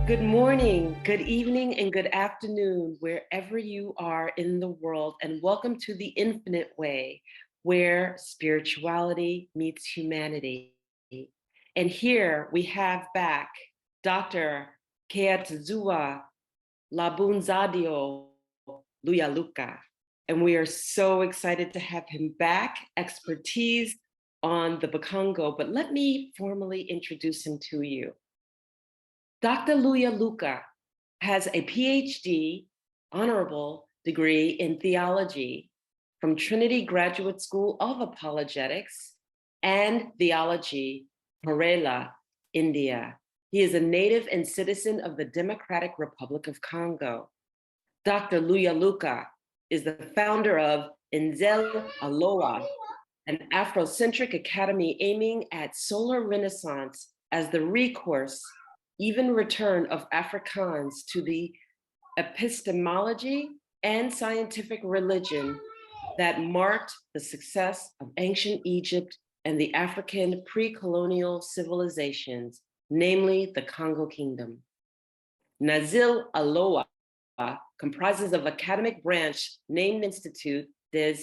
Good morning, good evening, and good afternoon, wherever you are in the world, and welcome to the Infinite Way, where spirituality meets humanity. And here we have back Dr. Kiatezua Lubanzadio Luyaluka, and we are so excited to have him back, expertise on the Congo, but let me formally introduce him to you. Dr. Luyaluka has a Ph.D. honorable degree in Theology from Trinity Graduate School of Apologetics and Theology, Kerala, India. He is a native and citizen of the Democratic Republic of Congo. Dr. Luyaluka is the founder of NZIL'ALOWA, an Afrocentric academy aiming at solar renaissance as the recourse, even return of Afrikans to the epistemology and scientific religion that marked the success of ancient Egypt and the African pre-colonial civilizations, namely the Kongo Kingdom. NZIL'ALOWA comprises of academic branch named Institute des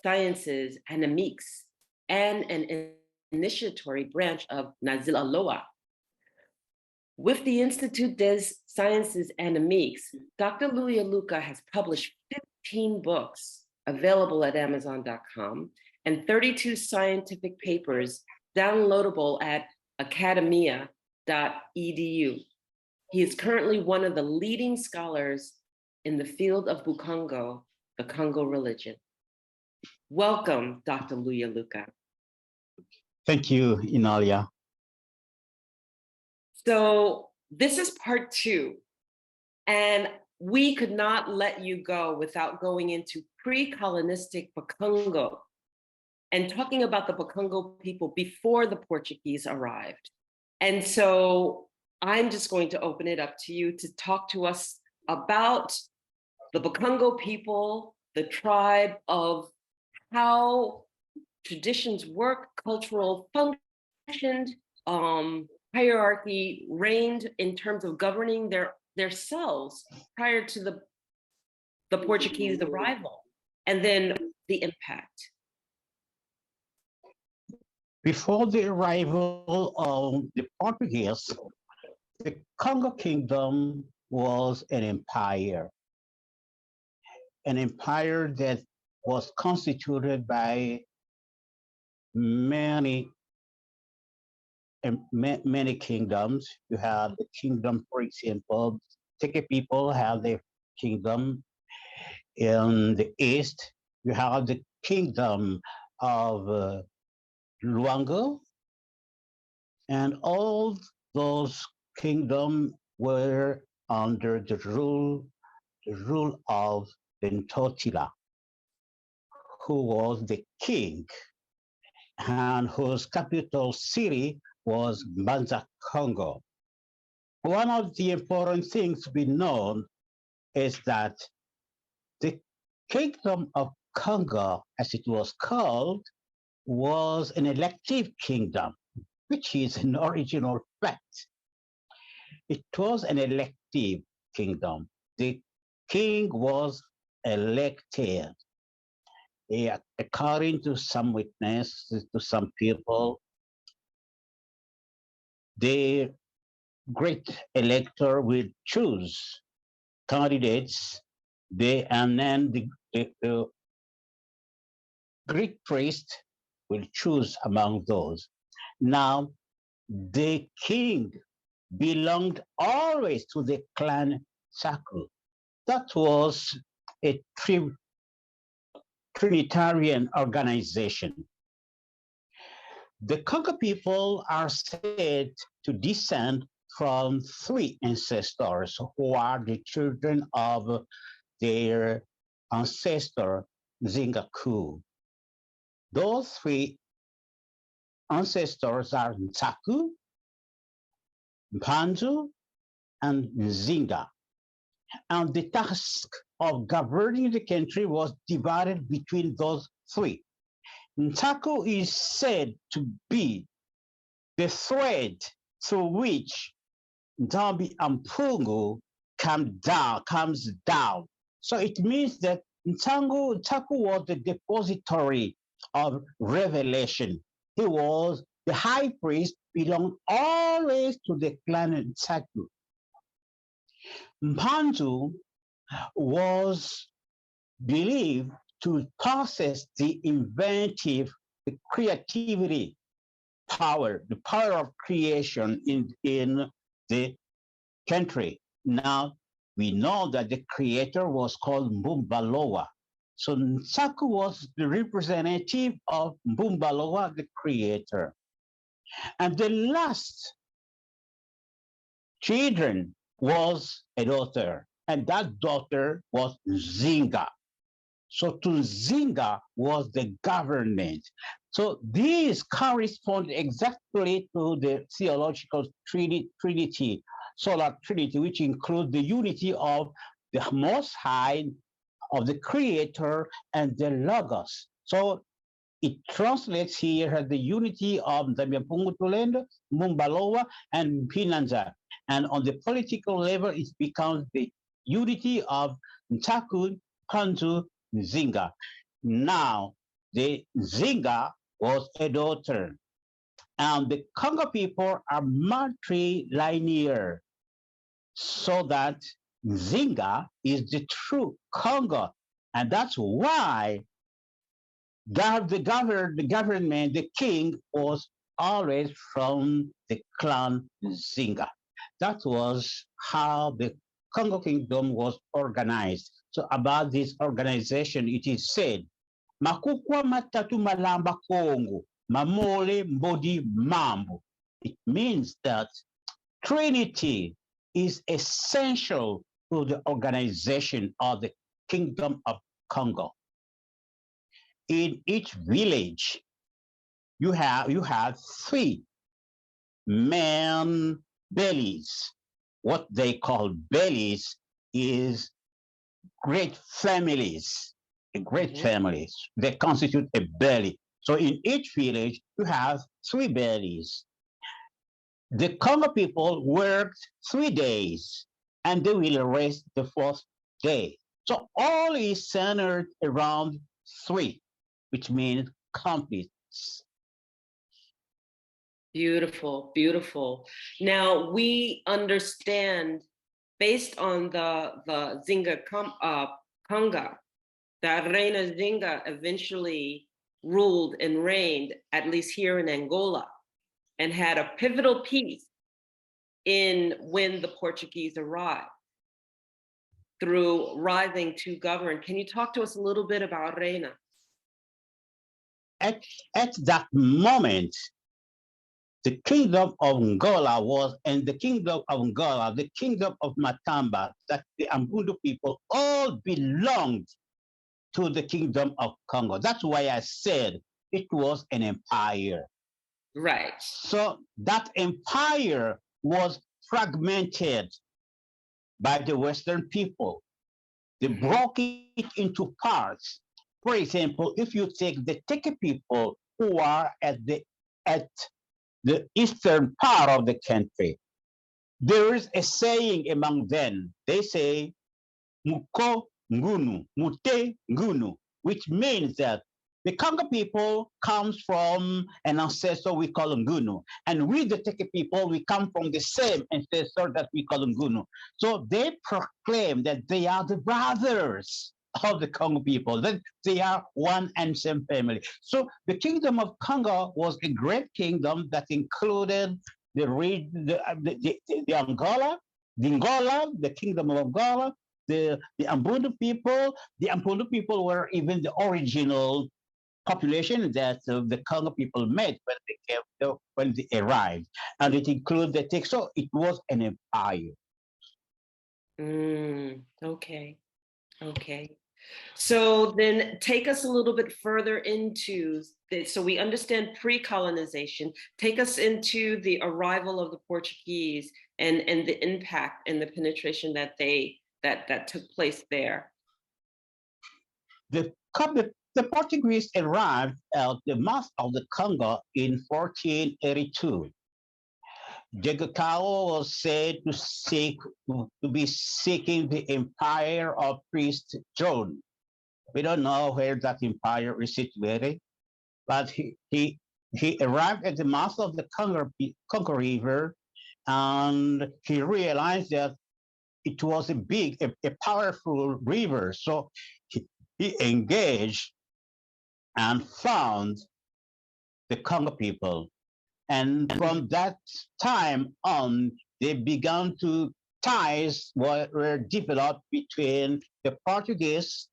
Sciences Anamiques and an initiatory branch of NZIL'ALOWA. With the Institute des Sciences Anamiques, Dr. Luyaluka has published 15 books available at Amazon.com and 32 scientific papers downloadable at academia.edu. He is currently one of the leading scholars in the field of Bukongo, the Congo religion. Welcome, Dr. Luyaluka. Thank you, Enolia. So this is part 2, and we could not let you go without going into pre-colonistic Bukongo and talking about the Bukongo people before the Portuguese arrived. And so I'm just going to open it up to you to talk to us about the Bukongo people, the tribe, of how traditions work, cultural functioned, hierarchy reigned in terms of governing their selves prior to the Portuguese arrival, and then the impact. Before the arrival of the Portuguese, the Kongo Kingdom was an empire that was constituted by many kingdoms. You have the kingdom, for example, Teke people have their kingdom. In the east, you have the kingdom of Luango, and all those kingdoms were under the rule of the Ntotila, who was the king and whose capital city was Banza, Congo. One of the important things to be known is that the Kingdom of Congo, as it was called, was an elective kingdom, which is an original fact. It was an elective kingdom. The king was elected. According to some witnesses, to some people, the great elector will choose candidates, and then the Greek priest will choose among those. Now, the king belonged always to the clan Saku. That was a Trinitarian organization. The Kongo people are said to descend from 3 ancestors who are the children of their ancestor Zingaku. Those 3 ancestors are Nsaku, Mpanzu, and Nzinga. And the task of governing the country was divided between those 3. Nsaku is said to be the thread through which Ndambi Ampungu comes down. So it means that Ntaku was the depository of revelation. He was the high priest, belonged always to the clan Ntaku. Mpanzu was believed to possess the inventive, the creativity power, the power of creation in the country. Now, we know that the creator was called Mbumbalowa. So Nsaku was the representative of Mbumbalowa, the creator. And the last children was a daughter, and that daughter was Zinga. So Tunzinga was the government. So these correspond exactly to the theological Trinity, solar Trinity, which includes the unity of the Most High, of the Creator, and the Logos. So it translates here as the unity of Ndamyampungutulendo, Mumbalowa, and Pinanza. And on the political level, it becomes the unity of Ntaku, Panzu, Zinga. Now, the Zinga was a daughter, and the Congo people are matrilinear, so that Zinga is the true Congo, and that's why the government, the king was always from the clan Zinga. That was how the Kongo Kingdom was organized. So about this organization, it is said, Makukwa matatu malamba Kongo, mamole mbodi mambo. It means that Trinity is essential to the organization of the Kingdom of Congo. In each village, you have three main bellies. What they call bellies is great families, great families. They constitute a belly. So in each village, you have three bellies. The Congo people worked 3 days, and they will rest the fourth day. So all is centered around three, which means complete. Beautiful, beautiful. Now we understand, based on the Zinga Conga, that Reina Zinga eventually ruled and reigned, at least here in Angola, and had a pivotal piece in when the Portuguese arrived through rising to govern. Can you talk to us a little bit about Reina? At that moment, the kingdom of Angola was, and the kingdom of Angola, the kingdom of Matamba, that the Ambundu people all belonged to the kingdom of Congo. That's why I said it was an empire. Right. So that empire was fragmented by the Western people. They broke it into parts. For example, if you take the Teke people who are at the eastern part of the country, there is a saying among them. They say, Muko Ngunu, Mute Ngunu, which means that the Kongo people comes from an ancestor we call Ngunu. And we, the Teke people, we come from the same ancestor that we call Ngunu. So they proclaim that they are the brothers of the Congo people, that they are one and same family. So the kingdom of Congo was a great kingdom that included the Angola, the kingdom of Angola, the Ambundu people. The Ambundu people were even the original population that the Congo people met when they arrived, and it included the Tek. So it was an empire. Okay. So then take us a little bit further into this. So we understand pre-colonization. Take us into the arrival of the Portuguese and the impact and the penetration that that took place there. The Portuguese arrived at the mouth of the Congo in 1482. Jegakawa was said to be seeking the empire of priest throne. We don't know where that empire is situated, but he arrived at the mouth of the Congo River, and he realized that it was a powerful river. So he engaged and found the Congo people. And from that time on, they began to ties were developed between the Portuguese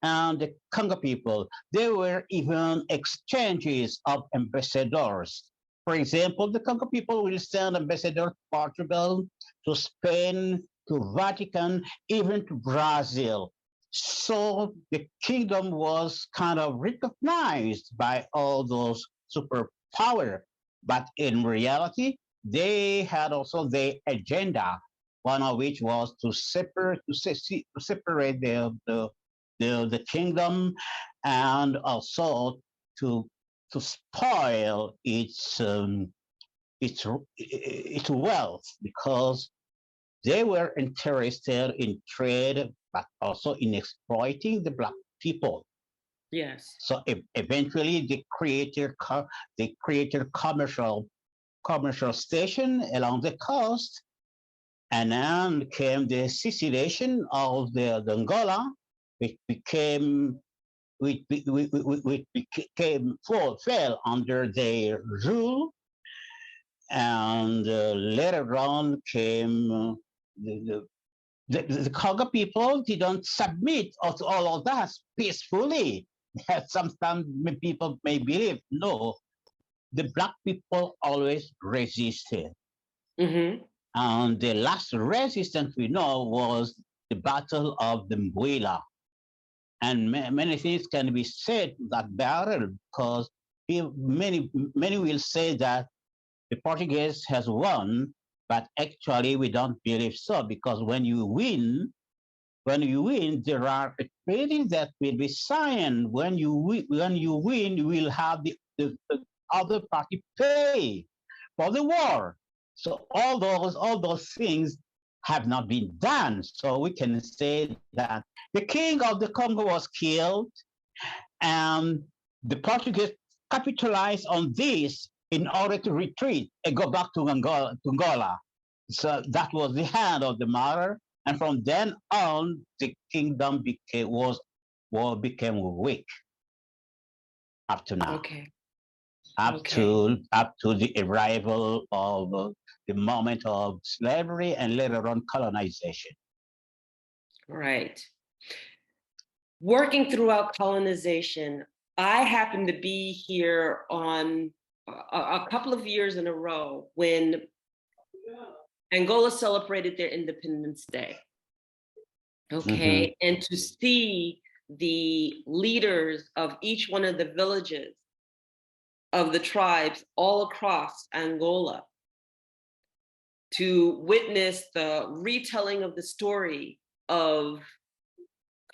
and the Congo people. There were even exchanges of ambassadors. For example, the Congo people will send ambassadors to Portugal, to Spain, to Vatican, even to Brazil. So the kingdom was kind of recognized by all those superpowers. But in reality, they had also their agenda, one of which was to separate the kingdom, and also to spoil its wealth, because they were interested in trade, but also in exploiting the Black people. Yes. So eventually they created commercial station along the coast, and then came the secession of the Angola, which fell under their rule, and later on came the Congo people didn't submit to all of that peacefully. Sometimes people may believe, no, the Black people always resisted. Mm-hmm. And the last resistance we know was the Battle of the Mbuila. And many things can be said that battle, because many will say that the Portuguese has won, but actually we don't believe so, because when you win, there are treaties that will be signed. When you win, you will have the other party pay for the war. So all those things have not been done. So we can say that the king of the Congo was killed, and the Portuguese capitalized on this in order to retreat and go back to Angola. So that was the hand of the matter. And from then on, the kingdom became weak up to now. Okay. Up to the arrival of the moment of slavery and later on colonization. Right. Working throughout colonization, I happened to be here on a couple of years in a row when Angola celebrated their Independence Day. Okay. Mm-hmm. And to see the leaders of each one of the villages of the tribes all across Angola, to witness the retelling of the story of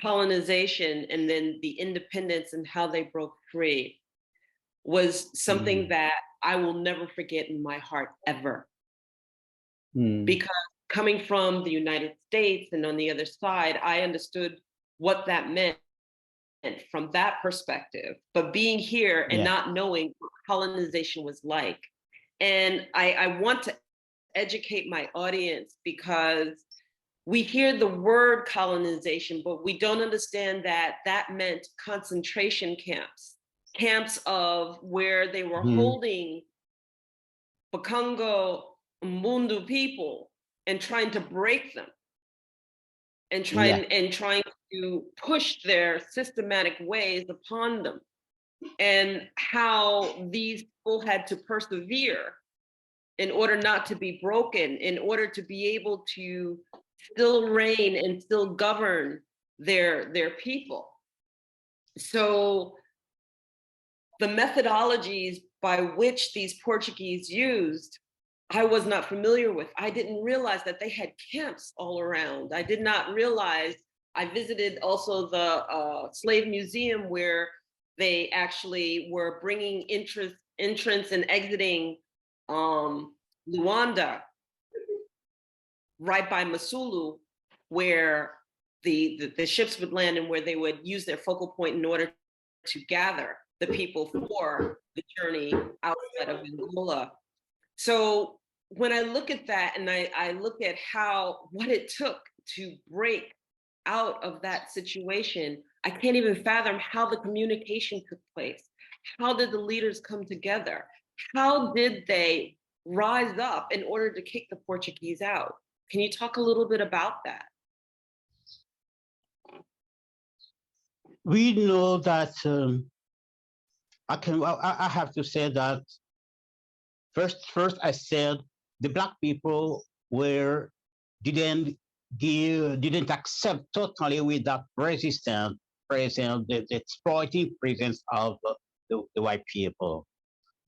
colonization and then the independence and how they broke free, was something that I will never forget in my heart ever. Because coming from the United States and on the other side, I understood what that meant from that perspective, but being here and not knowing what colonization was like. And I want to educate my audience, because we hear the word colonization, but we don't understand that that meant concentration camps of where they were holding Bakongo Mbundu people and trying to break them and trying to push their systematic ways upon them, and how these people had to persevere in order not to be broken, in order to be able to still reign and still govern their people. So the methodologies by which these Portuguese used, I was not familiar with. I didn't realize that they had camps all around. I did not realize. I visited also the slave museum, where they actually were bringing entrance and exiting Luanda, right by Masulu, where the ships would land and where they would use their focal point in order to gather the people for the journey outside of Angola. So when I look at that and I look at what it took to break out of that situation, I can't even fathom how the communication took place. How did the leaders come together? How did they rise up in order to kick the Portuguese out? Can you talk a little bit about that? We know that I have to say that first I said the Black people didn't accept totally with that resistance present, the exploiting presence of the white people.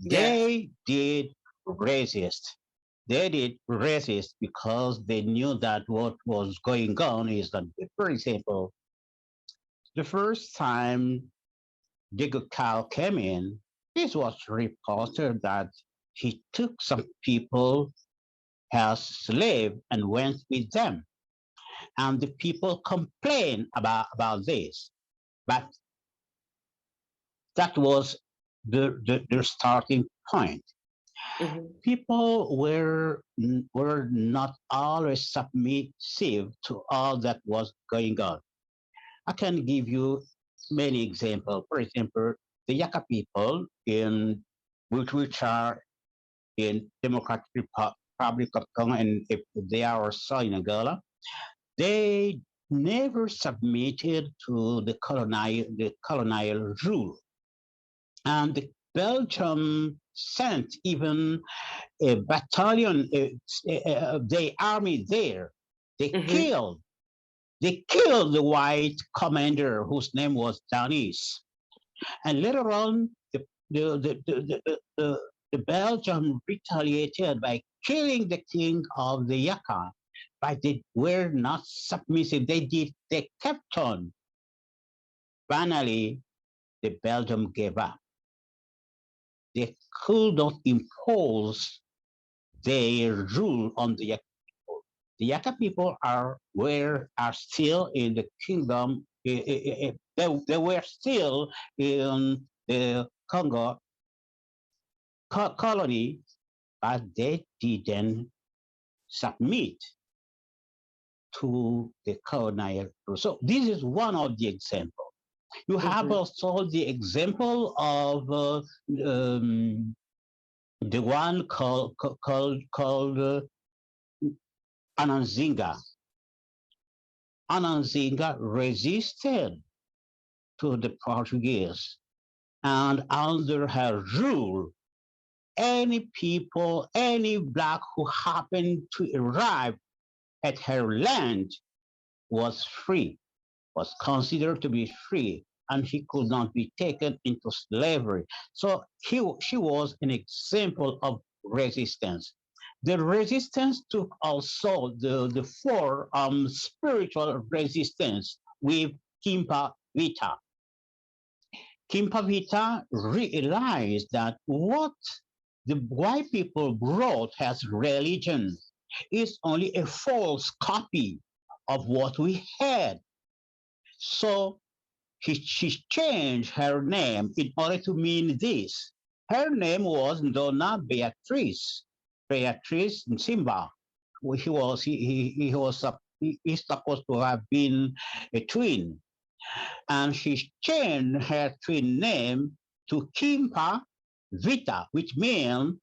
Yes. They did resist. They did resist because they knew that what was going on is that, for example, the first time Diego Cal came in, it was reported that he took some people as slaves and went with them. And the people complained about this. But that was the starting point. Mm-hmm. People were not always submissive to all that was going on. I can give you many examples. For example, the Yaka people which are in Democratic Republic of Congo, and if they are also in Angola, they never submitted to the colonial rule. And the Belgium sent even a battalion, the army there. They Mm-hmm. killed the white commander whose name was Danis. And later on, the Belgium retaliated by killing the king of the Yaka, but they were not submissive. They kept on. Finally, the Belgium gave up. They could not impose their rule on the Yaka people. The Yaka people are still in the kingdom. They were still in the Congo colony, but they didn't submit to the colonial rule. So this is one of the examples. You have also the example of the one called Ananzinga. Ananzinga resisted to the Portuguese, and under her rule, any people, any Black who happened to arrive at her land was free, was considered to be free, and he could not be taken into slavery. So she was an example of resistance. The resistance took also the form spiritual resistance with Kimpa Vita. Kimpa Vita realized that what the white people brought as religion is only a false copy of what we had. So she changed her name in order to mean this. Her name was Donna Beatriz Simba. He's supposed to have been a twin, and she changed her twin name to Kimpa Vita, which means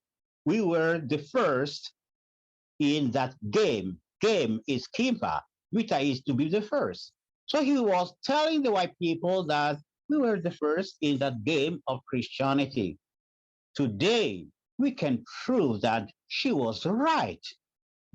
we were the first in that game. Game is Kimpa, Vita is to be the first. So he was telling the white people that we were the first in that game of Christianity. Today, we can prove that she was right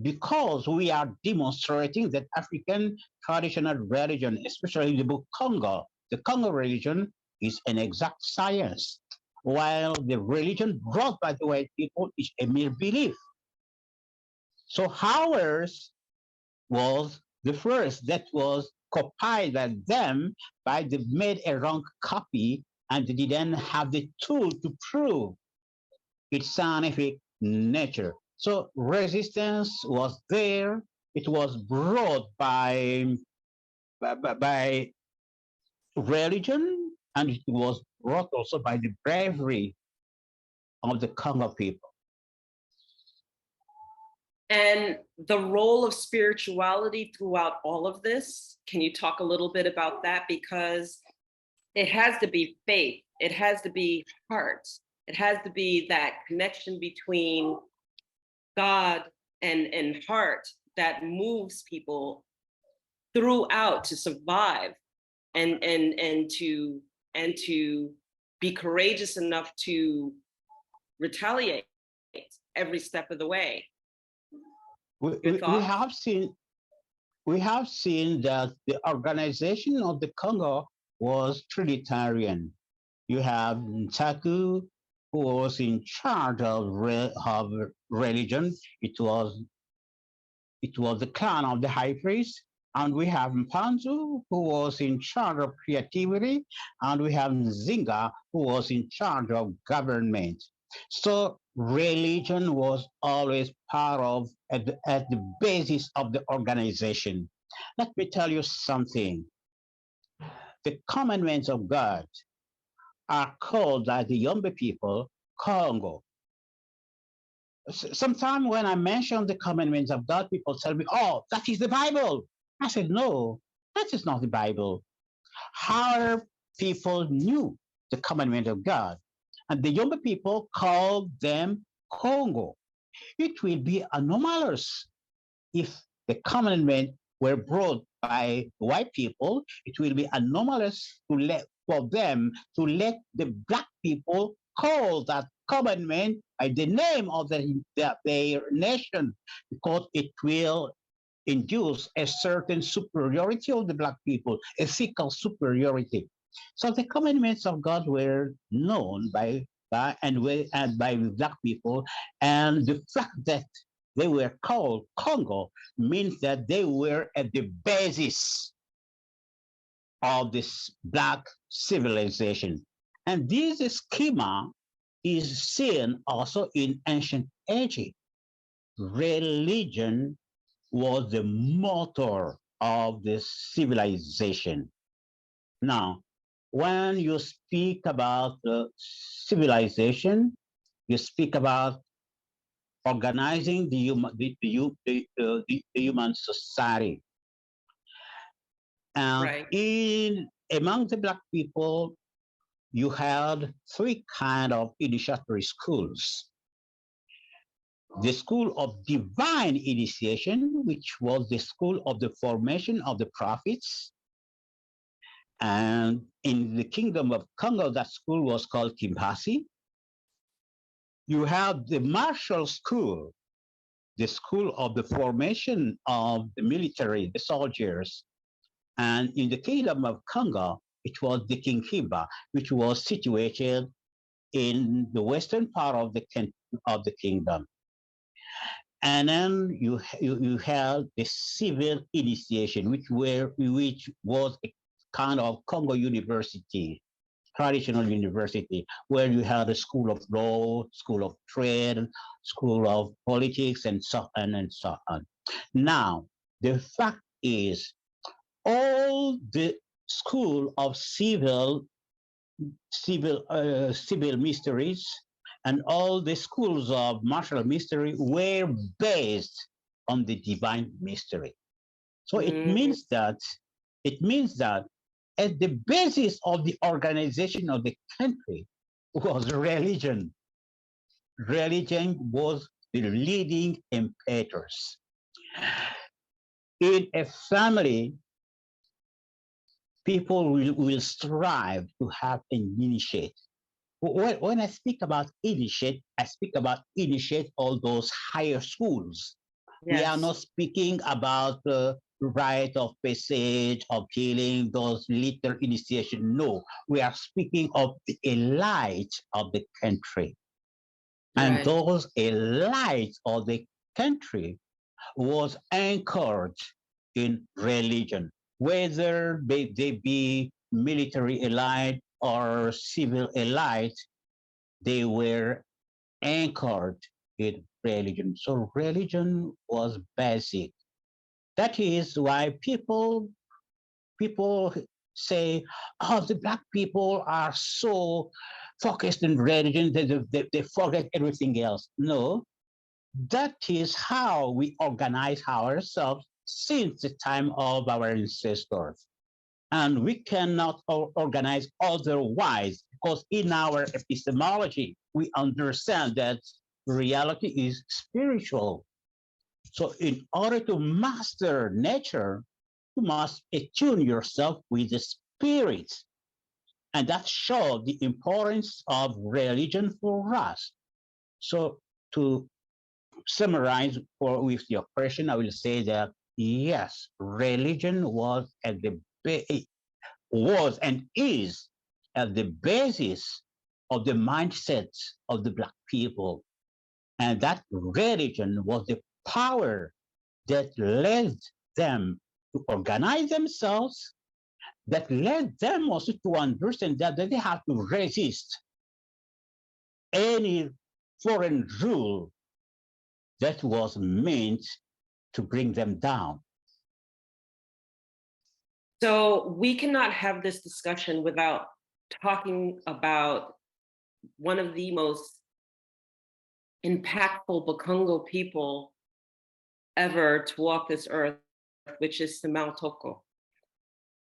because we are demonstrating that African traditional religion, especially the book Congo, the Congo religion is an exact science, while the religion brought by the white people is a mere belief. So ours was the first that was copied by them, by they made a wrong copy and they didn't have the tool to prove its scientific nature. So resistance was there. It was brought by religion, and it was brought also by the bravery of the Kongo people. And the role of spirituality throughout all of this, can you talk a little bit about that? Because it has to be faith, it has to be heart, it has to be that connection between God and heart that moves people throughout to survive and to be courageous enough to retaliate every step of the way. We have seen that the organization of the Congo was Trinitarian. You have Ntaku, who was in charge of religion. It was the clan of the high priest. And we have Mpanzu, who was in charge of creativity. And we have Nzinga, who was in charge of government. So religion was always part of, at the basis of the organization. Let me tell you something. The commandments of God are called by the Yombe people Congo. Sometimes when I mention the commandments of God, people tell me, oh, that is the Bible. I said, no, that is not the Bible. Our people knew the commandment of God, and the Yombe people called them Congo. It will be anomalous if the commandment were brought by white people. It will be anomalous for them to let the black people call that commandment by the name of their nation, because it will induce a certain superiority of the black people, ethical superiority. So the commandments of God were known by black people, and the fact that they were called Congo means that they were at the basis of this black civilization. And this schema is seen also in ancient Egypt. Religion was the motor of the civilization. Now, when you speak about civilization, you speak about organizing the human society. And Right. Among the black people, you had three kind of initiatory schools. The school of divine initiation, which was the school of the formation of the prophets. And in the kingdom of Congo, that school was called Kimpasi. You have the martial school, the school of the formation of the military, the soldiers. And in the kingdom of Congo, it was the Kinkiba, which was situated in the western part of the kingdom. And then you have the civil initiation, which was a kind of Congo University, traditional university, where you had a school of law, school of trade, school of politics, and so on and so on. Now, the fact is, all the school of civil mysteries and all the schools of martial mystery were based on the divine mystery. So it means that at the basis of the organization of the country was religion. Religion was the leading impetus. In a family, people will strive to have an initiate. When I speak about initiate, I speak about initiate all those higher schools. Yes. We are not speaking about the rite of passage, of killing, those little initiation. No, we are speaking of the elite of the country. And right. Those elite of the country was anchored in religion, whether they be military elite or civil elite, they were anchored in religion. So religion was basic. That is why people say, oh, the black people are so focused in religion that they forget everything else. No, that is how we organize ourselves since the time of our ancestors. And we cannot organize otherwise, because in our epistemology, we understand that reality is spiritual. So in order to master nature, you must attune yourself with the spirit. And that shows the importance of religion for us. So to summarize with your question, I will say that yes, religion was and is at the basis of the mindset of the black people. And that religion was the power that led them to organize themselves, that led them also to understand that they have to resist any foreign rule that was meant to bring them down. So we cannot have this discussion without talking about one of the most impactful Bakongo people ever to walk this earth, which is Simao Toko.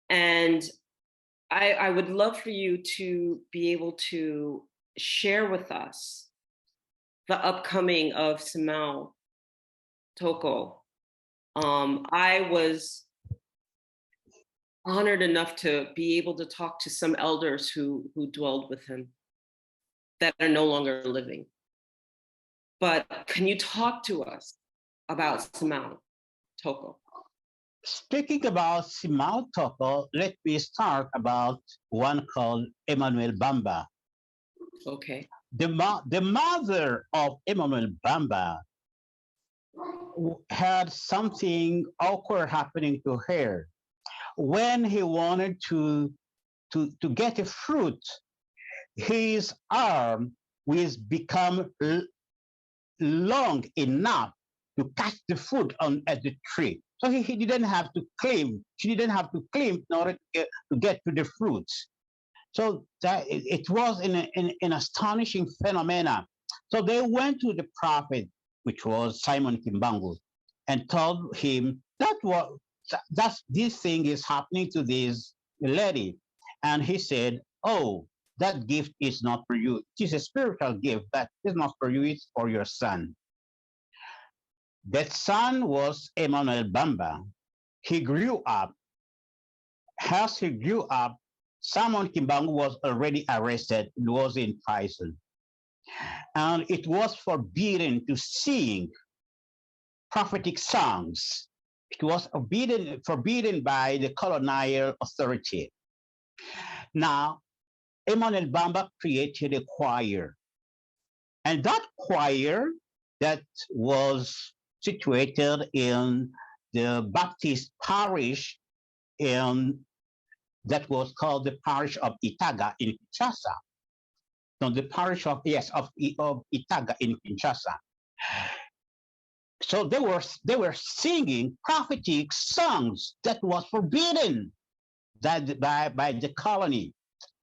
And I would love for you to be able to share with us the upcoming of Simao Toko. I was honored enough to be able to talk to some elders who dwelled with him that are no longer living. But can you talk to us about Simao Toko? Speaking about Simao Toko, let me start about one called Emmanuel Bamba. Okay. The mother of Emmanuel Bamba had something awkward happening to her. When he wanted to get a fruit, his arm was become long enough to catch the fruit at the tree. So he didn't have to climb. She didn't have to climb in order to get to the fruits. So that it was an astonishing phenomena. So they went to the prophet, which was Simon Kimbangu, and told him that this thing is happening to this lady. And he said, oh, that gift is not for you. It is a spiritual gift, but it's not for you, it's for your son. That son was Emmanuel Bamba. He grew up. As he grew up, Simon Kimbangu was already arrested and was in prison. And it was forbidden to sing prophetic songs. It was forbidden by the colonial authority. Now, Emmanuel Bamba created a choir. And that choir that was situated in the Baptist parish that was called the parish of Itaga in Kinshasa. So the parish of Itaga in Kinshasa. So they were singing prophetic songs that was forbidden by the colony.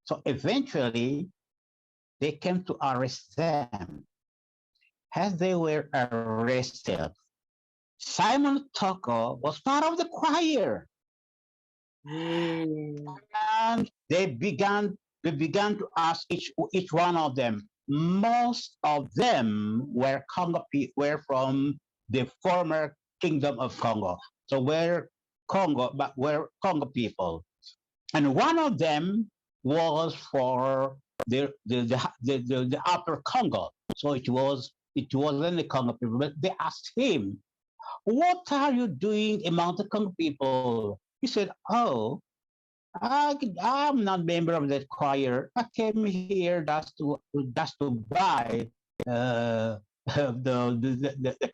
So eventually they came to arrest them. As they were arrested, Simon Toko was part of the choir. And they began to ask each one of them. Most of them were from the former Kingdom of Congo. So we're Congo people. And one of them was for the upper Congo. So it wasn't the Congo people, but they asked him, what are you doing among the Congo people? He said, oh, I'm not a member of that choir. I came here just to buy the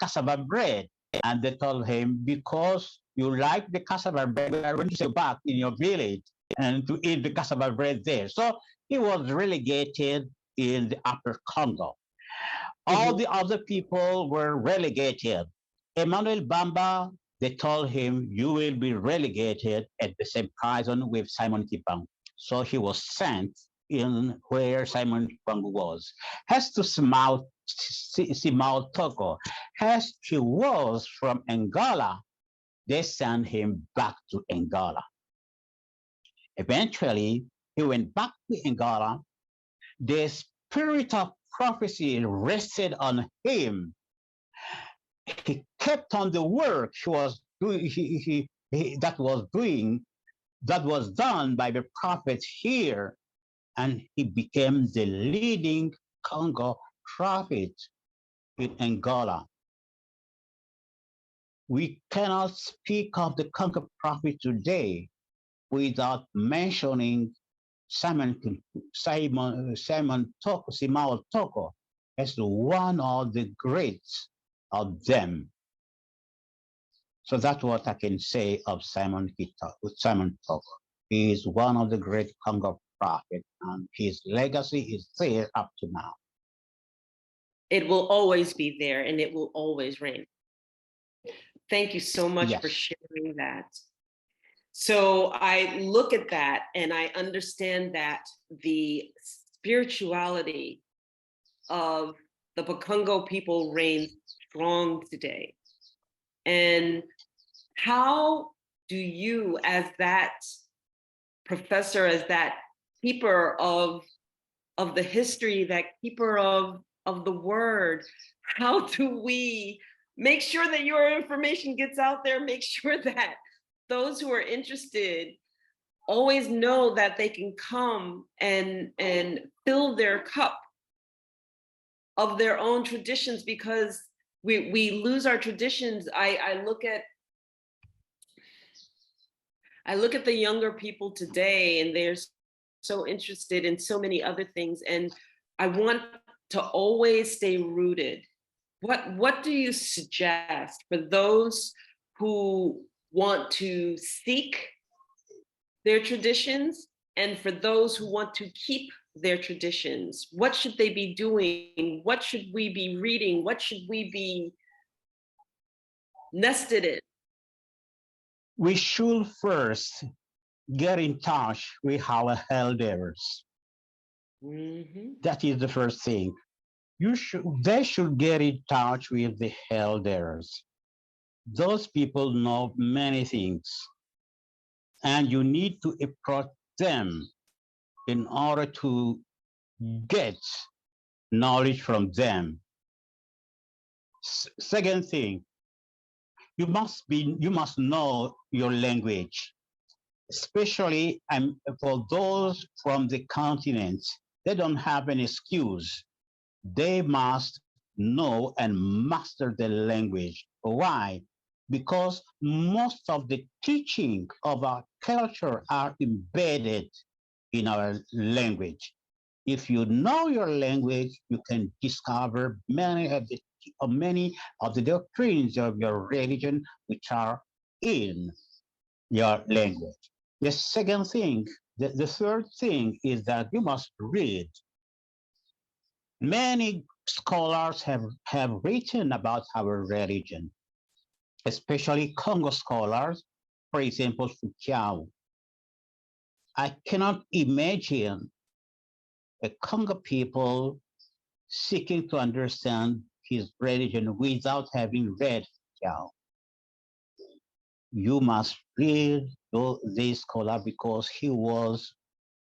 cassava bread. And they told him, because you like the cassava bread, we are going to go back in your village and to eat the cassava bread there. So he was relegated in the upper Congo. All the other people were relegated. Emmanuel Bamba, they told him, you will be relegated at the same prison with Simon Kipang. So he was sent in where Simon Kipang was. As to Simao Toko, as he was from Angola, they sent him back to Angola. Eventually, he went back to Angola. The spirit of prophecy rested on him. He kept on the work he was doing, that was done by the prophets here, and he became the leading Congo prophet in Angola. We cannot speak of the Congo prophet today without mentioning Simon Toko as one of the greats of them. So that's what I can say of Simon Toko. He is one of the great Congo prophets, and his legacy is there up to now. It will always be there, and it will always reign. Thank you so much for sharing that. So I look at that and I understand that the spirituality of the Bakongo people reigns strong today. And how do you, as that professor, as that keeper of the history, that keeper of the word, how do we make sure that your information gets out there, make sure that those who are interested always know that they can come and fill their cup of their own traditions, because we lose our traditions. I look at the younger people today, and they're so interested in so many other things, and I want to always stay rooted. What do you suggest for those who want to seek their traditions, and for those who want to keep their traditions? What should they be doing? What should we be reading? What should we be nested in? We should first get in touch with our elders. That is the first thing. They should get in touch with the elders. Those people know many things, and you need to approach them in order to get knowledge from them. Second thing, you must know your language, especially for those from the continent. They don't have an excuse. They must know and master the language. Why? Because most of the teaching of our culture are embedded in our language. If you know your language, you can discover many of the doctrines of your religion which are in your language. The second thing, the third thing is that you must read. Many scholars have written about our religion, especially Congo scholars, for example, Fukiao. I cannot imagine a Congo people seeking to understand his religion without having read Fukiao. You must read this scholar because he was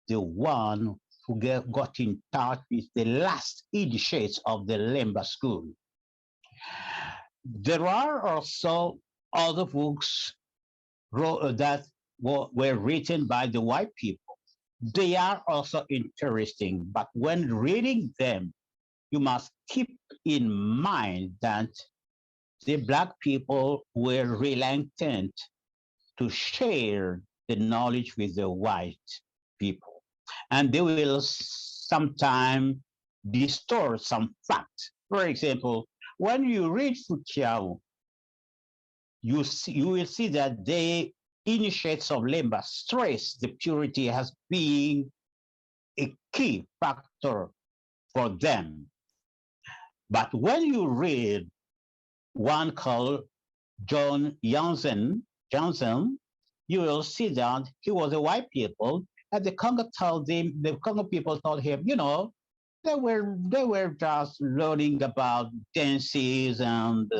the one who got in touch with the last initiates of the Lemba school. There are also other books that were written by the white people. They are also interesting, but when reading them, you must keep in mind that the Black people were reluctant to share the knowledge with the white people, and they will sometimes distort some facts. For example, when you read Fukiao, you will see that the initiates of Lemba stress the purity as being a key factor for them. But when you read one called Johnson, you will see that he was a white people, and the Congo people told him, they were just learning about dances and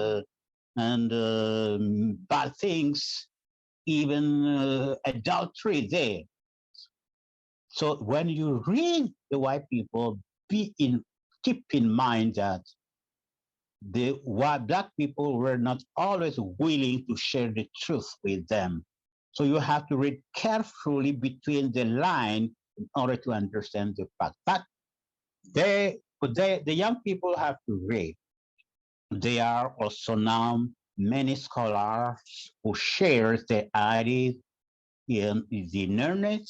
bad things, even adultery there. So when you read the white people, keep in mind that the white black people were not always willing to share the truth with them. So you have to read carefully between the line in order to understand the fact. But the young people have to read. There are also now many scholars who share the ideas in the internet,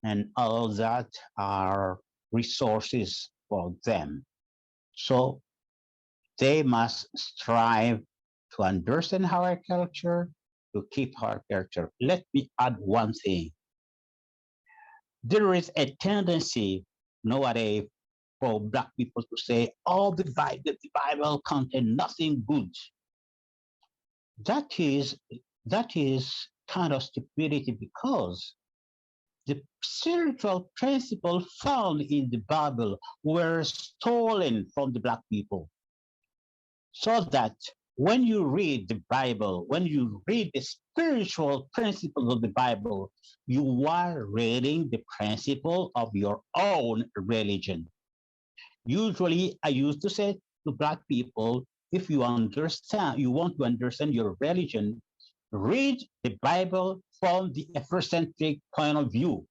and all that are resources for them. So they must strive to understand our culture, to keep our culture. Let me add one thing. There is a tendency nowadays for Black people to say, oh, the Bible contains nothing good. That is kind of stupidity, because the spiritual principles found in the Bible were stolen from the Black people. So that when you read the Bible, when you read the spiritual principles of the Bible, you are reading the principle of your own religion. Usually, I used to say to Black people, if you want to understand your religion, read the Bible from the Afrocentric point of view.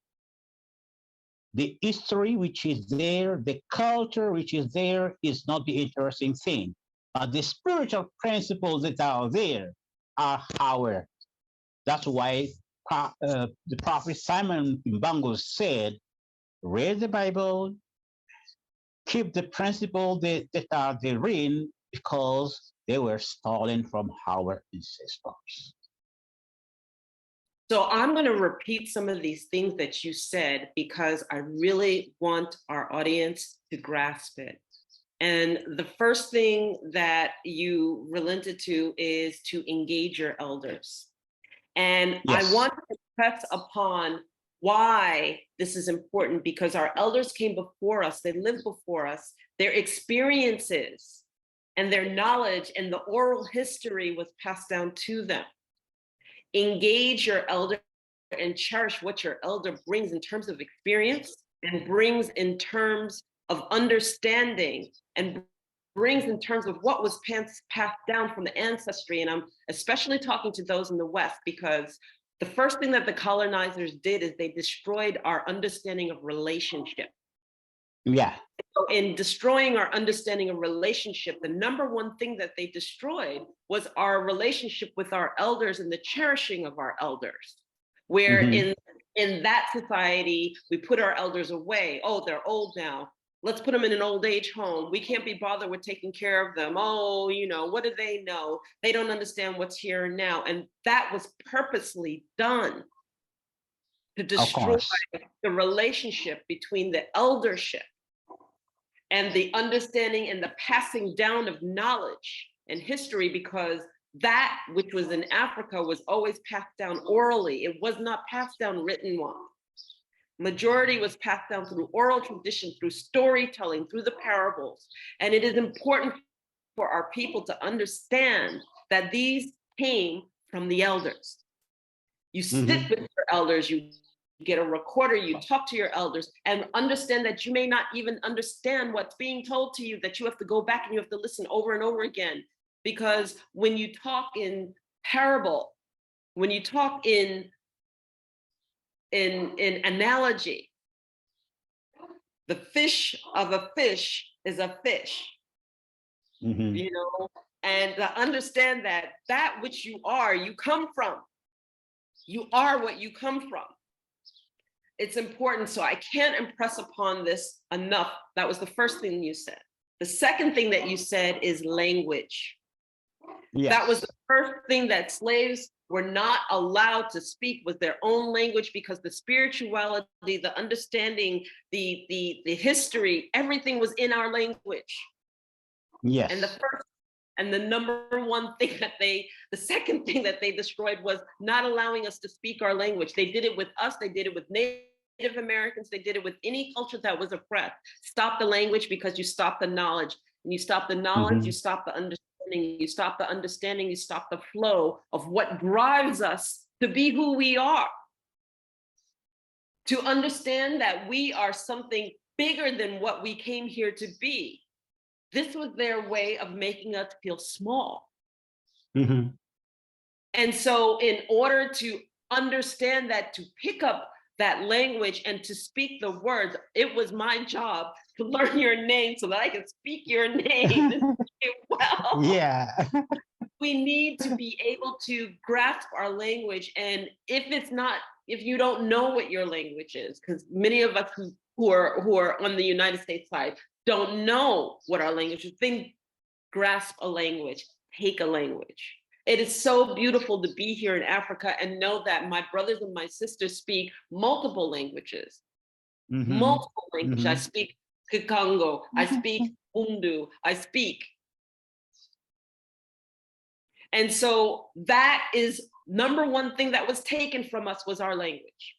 The history which is there, the culture which is there is not the interesting thing. But the spiritual principles that are there are ours. That's why the prophet Simon Mbango said, read the Bible, keep the principles that are therein, because they were stolen from our ancestors. So I'm going to repeat some of these things that you said because I really want our audience to grasp it. And the first thing that you relented to is to engage your elders. And yes. I want to press upon why this is important, because our elders came before us, they lived before us, their experiences and their knowledge and the oral history was passed down to them. Engage your elder and cherish what your elder brings in terms of experience and brings in terms of understanding and brings in terms of what was passed down from the ancestry. And I'm especially talking to those in the West, because the first thing that the colonizers did is they destroyed our understanding of relationship. Yeah. So in destroying our understanding of relationship, the number one thing that they destroyed was our relationship with our elders and the cherishing of our elders. Where in that society, we put our elders away. Oh, they're old now. Let's put them in an old age home. We can't be bothered with taking care of them. Oh, what do they know? They don't understand what's here and now. And that was purposely done to destroy the relationship between the eldership and the understanding and the passing down of knowledge and history, because that which was in Africa was always passed down orally. It was not passed down written one. Majority was passed down through oral tradition, through storytelling, through the parables. And it is important for our people to understand that these came from the elders. You sit with your elders, you get a recorder, you talk to your elders, and understand that you may not even understand what's being told to you, that you have to go back and you have to listen over and over again. Because when you talk in parable, when you talk in analogy, the fish of a fish is a fish, and to understand that which you are, you come from. You are what you come from. It's important. So I can't impress upon this enough. That was the first thing you said. The second thing that you said is language. Yes. That was the first thing that slaves were not allowed to speak, was their own language, because the spirituality, the understanding, the history, everything was in our language. And the Yes. first and the number one thing that the second thing that they destroyed was not allowing us to speak our language. They did it with us, they did it with Native Americans, they did it with any culture that was oppressed. Stop the language because you stop the knowledge. And you stop the knowledge, you stop the understanding, you stop the understanding, you stop the flow of what drives us to be who we are. To understand that we are something bigger than what we came here to be. This was their way of making us feel small. And so in order to understand that, to pick up that language and to speak the words, it was my job to learn your name so that I could speak your name and speak it well. Yeah. We need to be able to grasp our language. And if you don't know what your language is, because many of us who are on the United States side don't know what our language is, then grasp a language, take a language. It is so beautiful to be here in Africa and know that my brothers and my sisters speak multiple languages. Multiple languages. I speak Kikongo, I speak Undu, I speak. And so that is number one thing that was taken from us was our language.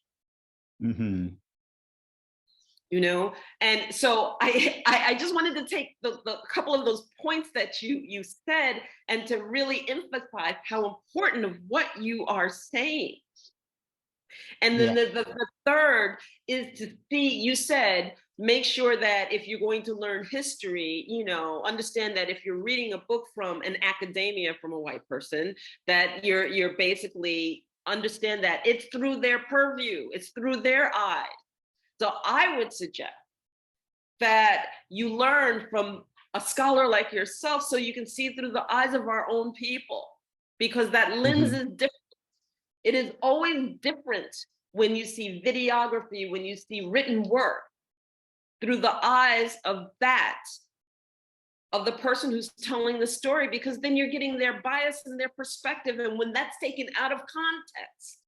You know, and so I just wanted to take the couple of those points that you said and to really emphasize how important of what you are saying. And then the third is to see, you said, make sure that if you're going to learn history, you know, understand that if you're reading a book from an academia from a white person, that you're basically understand that it's through their purview, it's through their eyes. So I would suggest that you learn from a scholar like yourself so you can see through the eyes of our own people, because that lens is different. It is always different when you see videography, when you see written work through the eyes of the person who's telling the story, because then you're getting their bias and their perspective. And when that's taken out of context,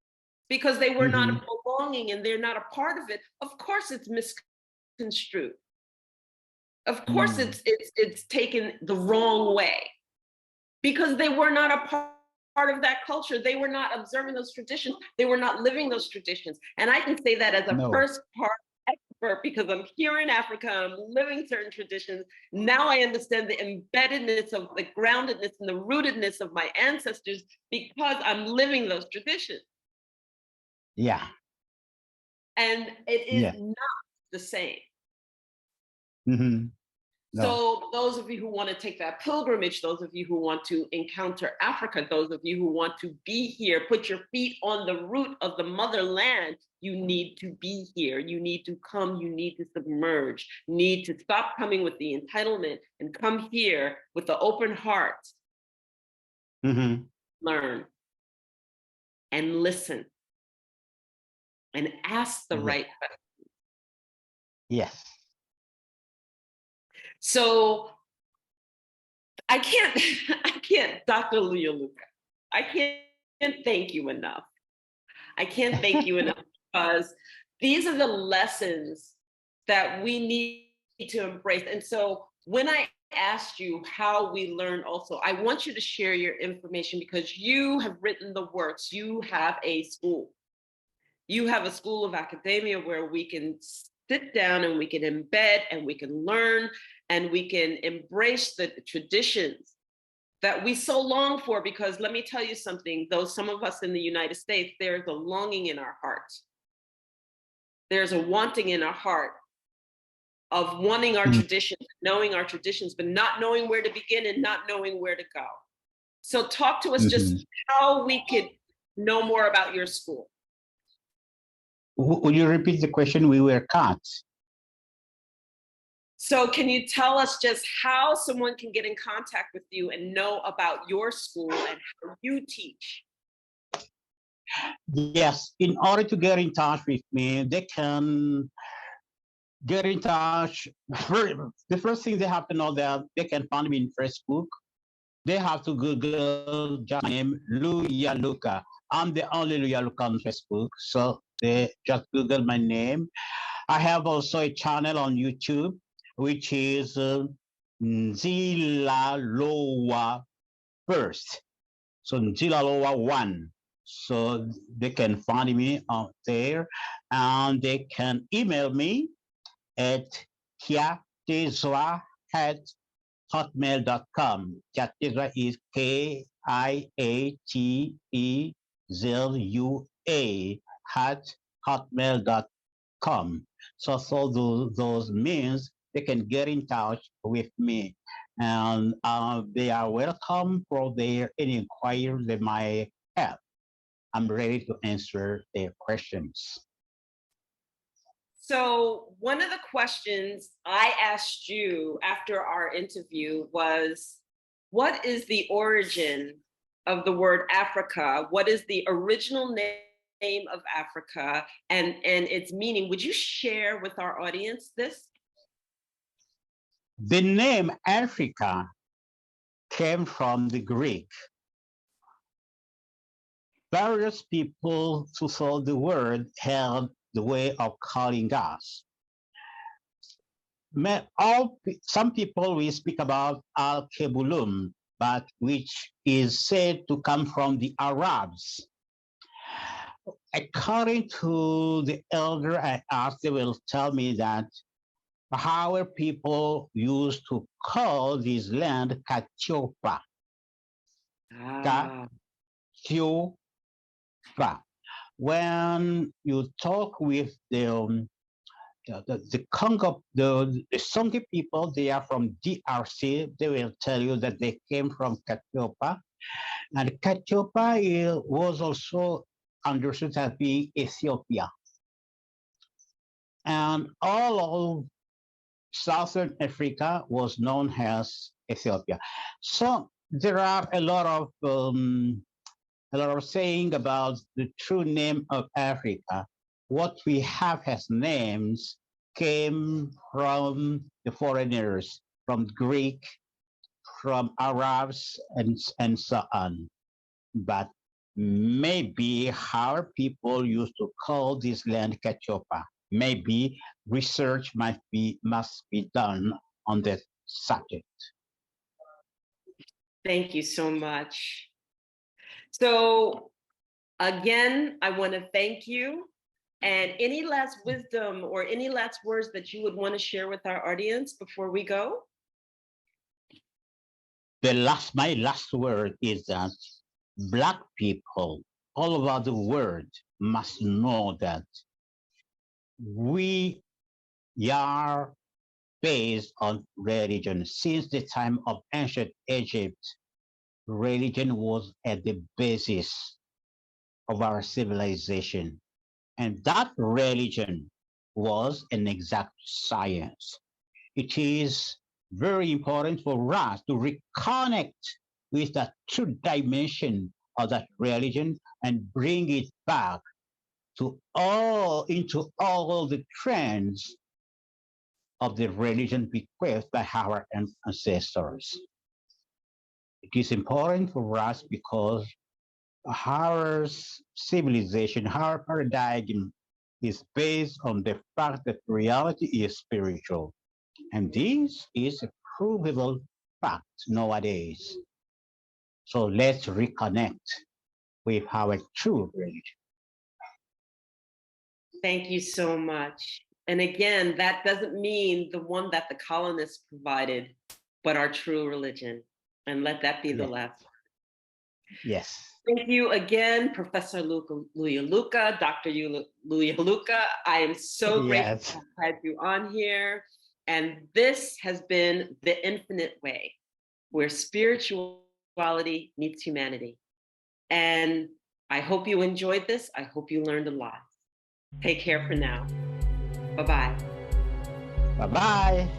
because they were not belonging and they're not a part of it, of course it's misconstrued. Of course it's taken the wrong way, because they were not a part of that culture. They were not observing those traditions. They were not living those traditions. And I can say that as a first part expert, because I'm here in Africa, I'm living certain traditions. Now I understand the embeddedness of the groundedness and the rootedness of my ancestors, because I'm living those traditions. Yeah. And it is not the same. No. So those of you who want to take that pilgrimage, those of you who want to encounter Africa, those of you who want to be here, put your feet on the root of the motherland, you need to be here. You need to come, you need to submerge, need to stop coming with the entitlement and come here with the open heart. Learn and listen and ask the right questions. Yes. So I can't, Dr. Luyaluka, I can't thank you enough. I can't thank you enough, because these are the lessons that we need to embrace. And so when I asked you how we learn also, I want you to share your information, because you have written the works. You have a school. You have a school of academia where we can sit down and we can embed and we can learn and we can embrace the traditions that we so long for. Because let me tell you something, though some of us in the United States, there's a longing in our hearts. There's a wanting in our heart of wanting our traditions, knowing our traditions, but not knowing where to begin and not knowing where to go. So talk to us just how we could know more about your school. Would you repeat the question? We were cut. So can you tell us just how someone can get in contact with you and know about your school and how you teach? Yes, in order to get in touch with me, they can get in touch. The first thing they have to know that they can find me in Facebook. They have to Google just my name, Luyaluka. I'm the only Luyaluka on Facebook, so they just Google my name. I have also a channel on YouTube, which is NZIL'ALOWA first. So NZIL'ALOWA 1. So they can find me out there, and they can email me at kiatezua@hotmail.com. Kiatezua is KIATEZUA at hotmail.com. So those means they can get in touch with me, and they are welcome for their any inquiry they might have. I'm ready to answer their questions. So one of the questions I asked you after our interview was, what is the origin of the word Africa? What is the original name of Africa and its meaning? Would you share with our audience this? The name Africa came from the Greek. Various people who saw the word had the way of calling us. Some people will speak about Al-Kebulum, but which is said to come from the Arabs. According to the elder I asked, they will tell me that our people used to call this land Katiopa. Katiopa. When you talk with the Kongo, the Songi people, they are from DRC, they will tell you that they came from Katiopa. And Katiopa was also understood as being Ethiopia. And all of Southern Africa was known as Ethiopia. So there are a lot of saying about the true name of Africa. What we have as names came from the foreigners, from Greek, from Arabs, and so on. But maybe our people used to call this land Katiopa. Maybe research must be done on that subject. Thank you so much. So again, I want to thank you. And any last wisdom or any last words that you would want to share with our audience before we go? My last word is that Black people all over the world must know that we are based on religion. Since the time of ancient Egypt, religion was at the basis of our civilization. And that religion was an exact science. It is very important for us to reconnect with that true dimension of that religion and bring it back into all the trends of the religion bequeathed by our ancestors. It is important for us because our civilization, our paradigm is based on the fact that reality is spiritual. And this is a provable fact nowadays. So let's reconnect with our true religion. Thank you so much. And again, that doesn't mean the one that the colonists provided, but our true religion. And let that be the last one. Yes. Thank you again, Professor Luyaluka, Dr. Luyaluka. I am so grateful to have had you on here. And this has been The Infinite Way, where spirituality meets humanity. And I hope you enjoyed this. I hope you learned a lot. Take care for now. Bye-bye. Bye-bye.